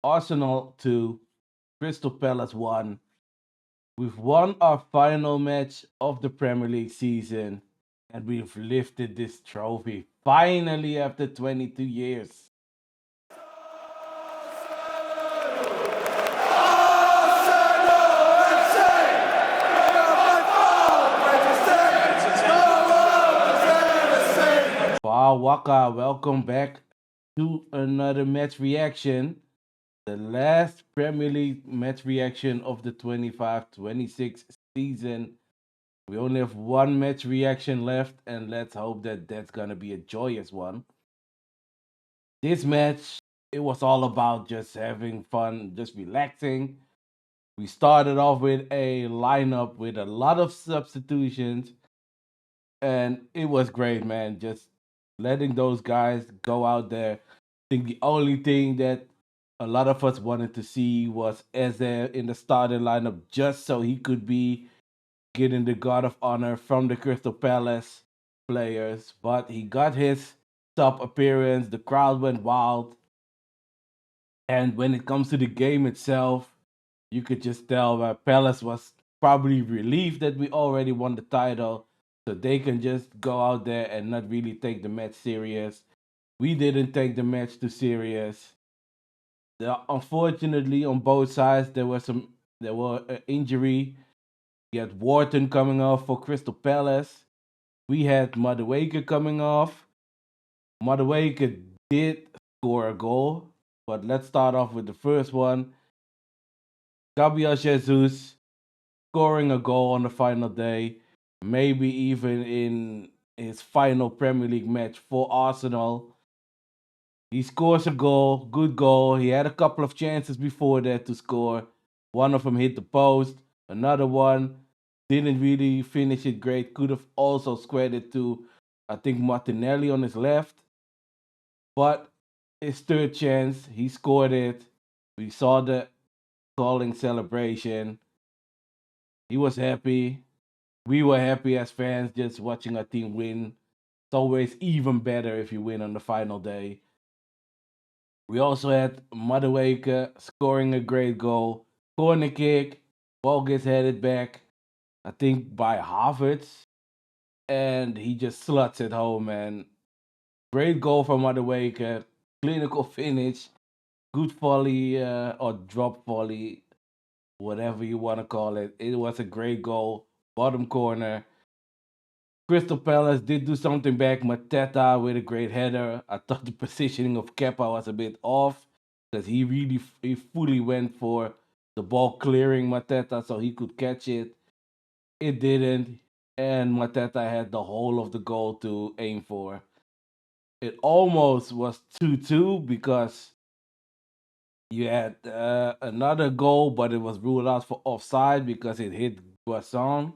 Arsenal 2, Crystal Palace 1. We've won our final match of the Premier League season and we've lifted this trophy finally after 22 years. Wow, Waka, welcome back to another match reaction. The last Premier League match reaction of the 25-26 season. We only have one match reaction left, and let's hope that that's gonna be a joyous one. This match, it was all about just having fun, just relaxing. We started off with a lineup with a lot of substitutions, and it was great, man. Just letting those guys go out there. I think the only thing that a lot of us wanted to see was Eze in the starting lineup just so he could be getting the guard of honor from the Crystal Palace players. But he got his top appearance. The crowd went wild. And when it comes to the game itself, you could just tell that Palace was probably relieved that we already won the title. So they can just go out there and not really take the match serious. We didn't take the match too serious. Unfortunately, on both sides, there were injury. We had Wharton coming off for Crystal Palace. We had Madueke coming off. Madueke did score a goal, but let's start off with the first one. Gabriel Jesus scoring a goal on the final day, maybe even in his final Premier League match for Arsenal. He scores a goal, good goal. He had a couple of chances before that to score. One of them hit the post, another one didn't really finish it great. Could have also squared it to, I think, Martinelli on his left. But his third chance, he scored it. We saw the calling celebration. He was happy. We were happy as fans just watching our team win. It's always even better if you win on the final day. We also had Madueke scoring a great goal. Corner kick, ball gets headed back, I think by Havertz, and he just sluts it home, man. Great goal from Madueke, clinical finish, good volley or drop volley, whatever you want to call it. It was a great goal, bottom corner. Crystal Palace did do something back. Mateta with a great header. I thought the positioning of Kepa was a bit off because he fully went for the ball clearing Mateta so he could catch it. It didn't, and Mateta had the whole of the goal to aim for. It almost was 2-2 because you had another goal, but it was ruled out for offside because it hit Guasson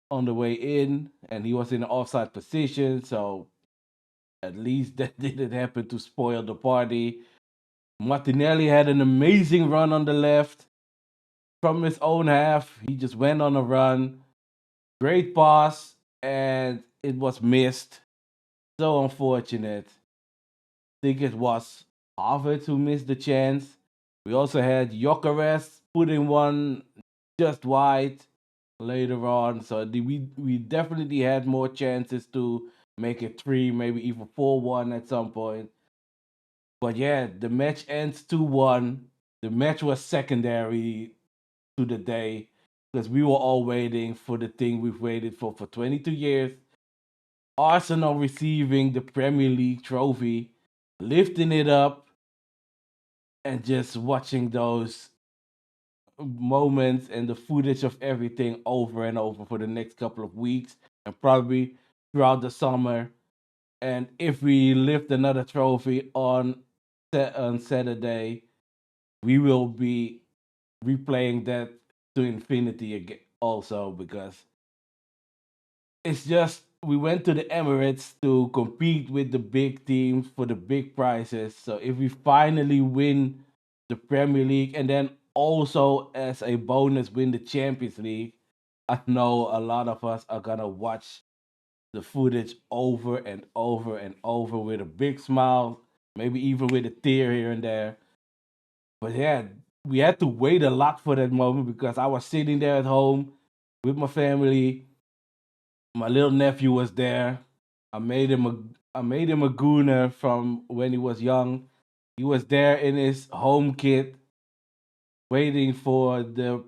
on the way in, and he was in an offside position. So at least that didn't happen to spoil the party. Martinelli had an amazing run on the left from his own half. He just went on a run, great pass, and it was missed. So unfortunate. I think it was Harvard who missed the chance. We also had Jokeres putting one just wide later on. So we definitely had more chances to make it 3, maybe even 4-1 at some point. But yeah, the match ends 2-1. The match was secondary to the day because we were all waiting for the thing we've waited for 22 years. Arsenal receiving the Premier League trophy, lifting it up, and just watching those moments and the footage of everything over and over for the next couple of weeks and probably throughout the summer. And if we lift another trophy on Saturday, we will be replaying that to infinity again also because it's just we went to the Emirates to compete with the big teams for the big prizes. So if we finally win the Premier League and then also as a bonus win the Champions League, I know a lot of us are gonna watch the footage over and over and over with a big smile, maybe even with a tear here and there. But yeah, we had to wait a lot for that moment because I was sitting there at home with my family. My little nephew was there. I made him a I made him a gooner from when he was young. He was there in his home kit, waiting for the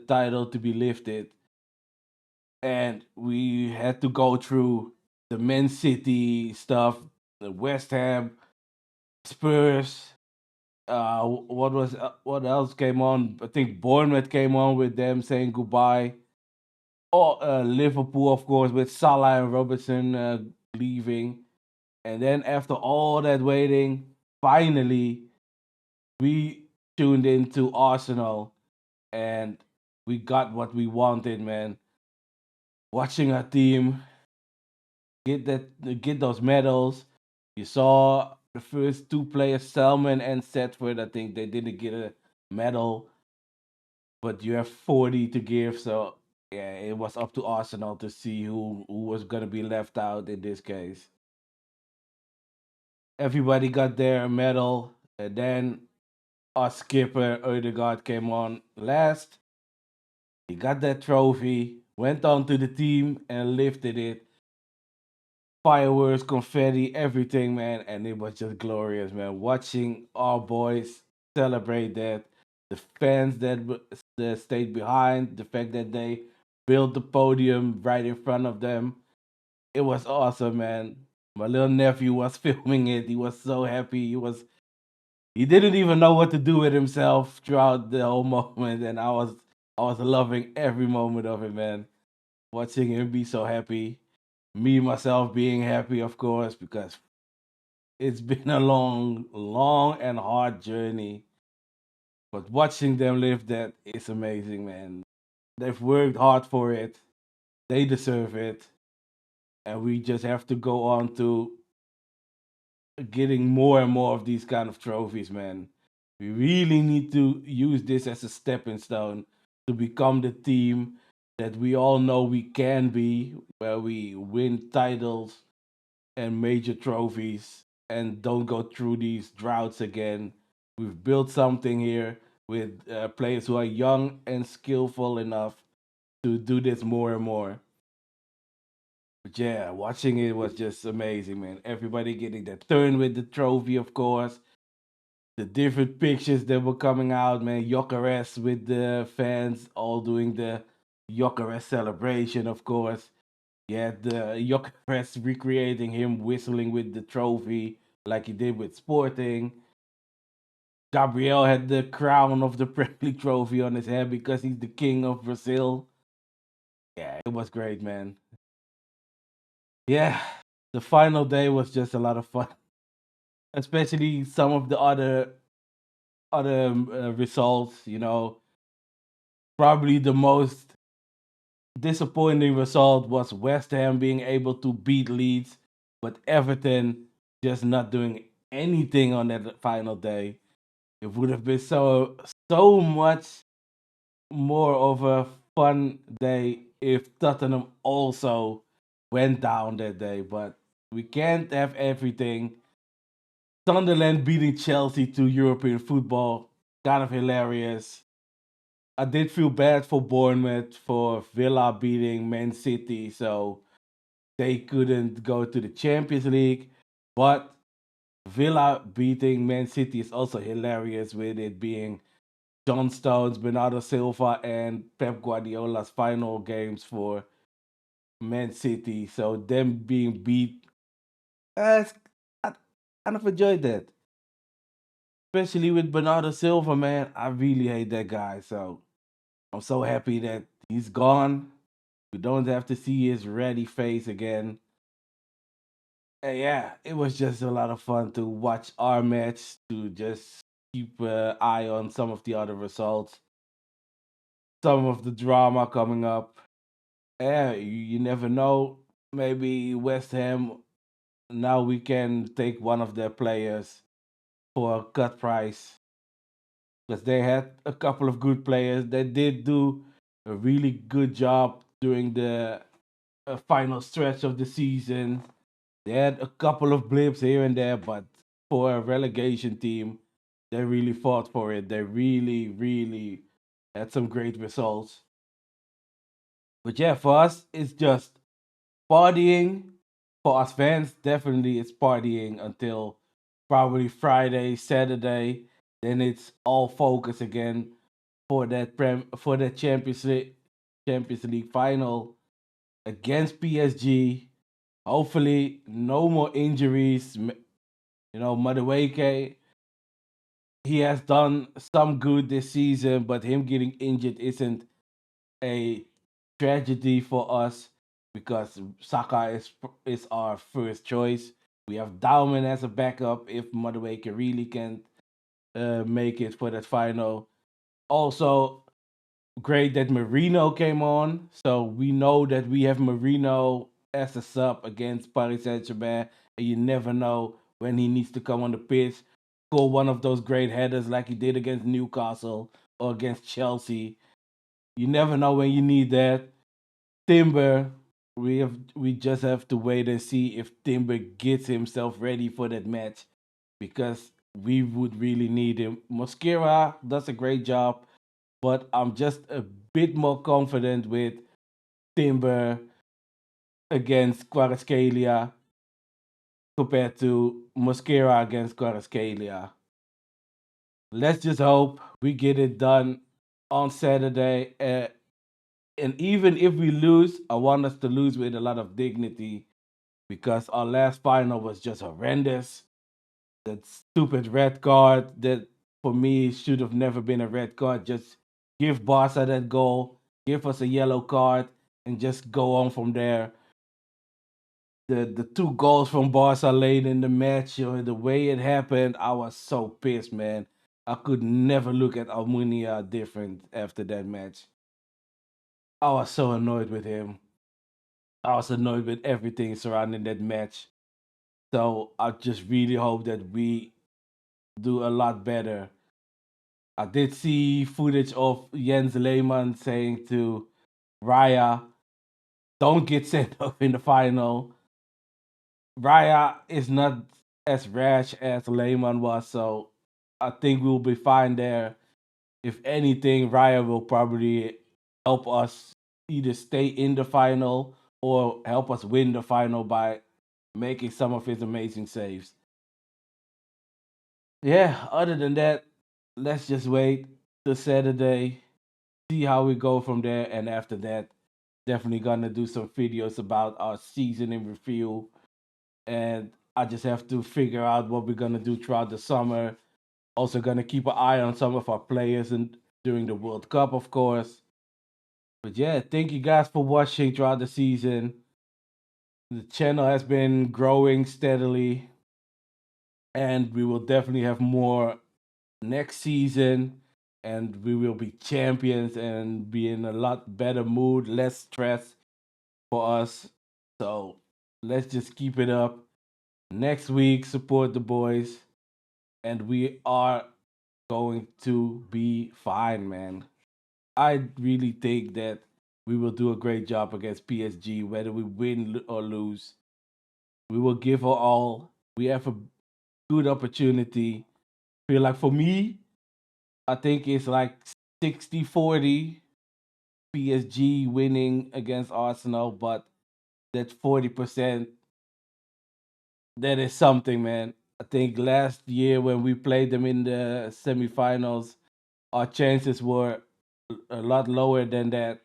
title to be lifted, and we had to go through the Man City stuff, the West Ham, Spurs. What else came on? I think Bournemouth came on with them saying goodbye. Oh, Liverpool, of course, with Salah and Robertson leaving. And then after all that waiting, finally we tuned into Arsenal and we got what we wanted, man. Watching our team get those medals. You saw the first two players, Selman and Setford. I think they didn't get a medal, but you have 40 to give. So yeah, it was up to Arsenal to see who was gonna be left out in this case. Everybody got their medal, and then our skipper Odegaard came on last. He got that trophy, went on to the team and lifted it. Fireworks, confetti, everything, man, and it was just glorious, man. Watching our boys celebrate that, the fans that stayed behind, the fact that they built the podium right in front of them, it was awesome, man. My little nephew was filming it. He was so happy. He didn't even know what to do with himself throughout the whole moment, and I was loving every moment of it, man. Watching him be so happy, me myself being happy, of course, because it's been a long and hard journey. But watching them live that is amazing, man. They've worked hard for it. They deserve it, and we just have to go on to getting more and more of these kind of trophies, man. We really need to use this as a stepping stone to become the team that we all know we can be, where we win titles and major trophies and don't go through these droughts again. We've built something here with players who are young and skillful enough to do this more and more. But yeah, watching it was just amazing, man. Everybody getting their turn with the trophy, of course. The different pictures that were coming out, man. Jokeres with the fans all doing the Jokeres celebration, of course. Yeah, the Jokeres recreating him whistling with the trophy like he did with Sporting. Gabriel had the crown of the Premier League trophy on his head because he's the king of Brazil. Yeah, it was great, man. Yeah, the final day was just a lot of fun, especially some of the other results. Probably the most disappointing result was West Ham being able to beat Leeds, but Everton just not doing anything on that final day. It would have been so much more of a fun day if Tottenham also went down that day, but we can't have everything. Sunderland beating Chelsea to European football, kind of hilarious. I did feel bad for Bournemouth for Villa beating Man City, so they couldn't go to the Champions League. But Villa beating Man City is also hilarious with it being John Stones, Bernardo Silva, and Pep Guardiola's final games for Man City. So them being beat, I kind of enjoyed that. Especially with Bernardo Silva, man. I really hate that guy. So I'm so happy that he's gone. We don't have to see his ready face again. And yeah, it was just a lot of fun to watch our match, to just keep an eye on some of the other results, some of the drama coming up. Yeah, you never know. Maybe West Ham, now we can take one of their players for a cut price because they had a couple of good players. They did do a really good job during the final stretch of the season. They had a couple of blips here and there, but for a relegation team, They really fought for it. They really, really had some great results. But yeah, for us, it's just partying. For us fans, definitely it's partying until probably Friday, Saturday. Then it's all focus again for that Champions League final against PSG. Hopefully, no more injuries. Madueke, he has done some good this season, but him getting injured isn't a tragedy for us because Saka is our first choice. We have Dauman as a backup if Madueke really can't make it for that final. Also, great that Marino came on. So we know that we have Marino as a sub against Paris Saint Germain, and you never know when he needs to come on the pitch, score one of those great headers like he did against Newcastle or against Chelsea. You never know when you need that. Timber, we just have to wait and see if Timber gets himself ready for that match because we would really need him. Mosquera does a great job, but I'm just a bit more confident with Timber against Kvaratskhelia compared to Mosquera against Kvaratskhelia. Let's just hope we get it done on Saturday. And even if we lose, I want us to lose with a lot of dignity because our last final was just horrendous. That stupid red card that for me should have never been a red card. Just give Barca that goal, give us a yellow card, and just go on from there. The two goals from Barca late in the match, the way it happened, I was so pissed, man. I could never look at Almunia different after that match. I was so annoyed with him. I was annoyed with everything surrounding that match. So I just really hope that we do a lot better. I did see footage of Jens Lehmann saying to Raya, don't get sent off in the final. Raya is not as rash as Lehmann was, so I think we'll be fine there. If anything, Raya will probably help us either stay in the final or help us win the final by making some of his amazing saves. Yeah, other than that, let's just wait till Saturday, see how we go from there, and after that, definitely gonna do some videos about our season in review. And I just have to figure out what we're gonna do throughout the summer. Also, gonna keep an eye on some of our players and during the World Cup, of course. But yeah, thank you guys for watching throughout the season. The channel has been growing steadily, and we will definitely have more next season, and we will be champions and be in a lot better mood, less stress for us. So let's just keep it up. Next week, support the boys, and we are going to be fine, man. I really think that we will do a great job against PSG, whether we win or lose. We will give our all. We have a good opportunity. Feel like for me, I think it's like 60-40 PSG winning against Arsenal, but that 40%, that is something, man. I think last year when we played them in the semifinals, our chances were a lot lower than that.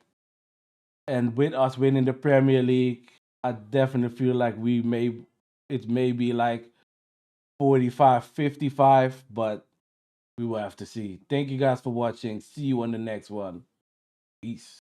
And with us winning the Premier League, I definitely feel like it may be like 45-55, but we will have to see. Thank you guys for watching. See you on the next one. Peace.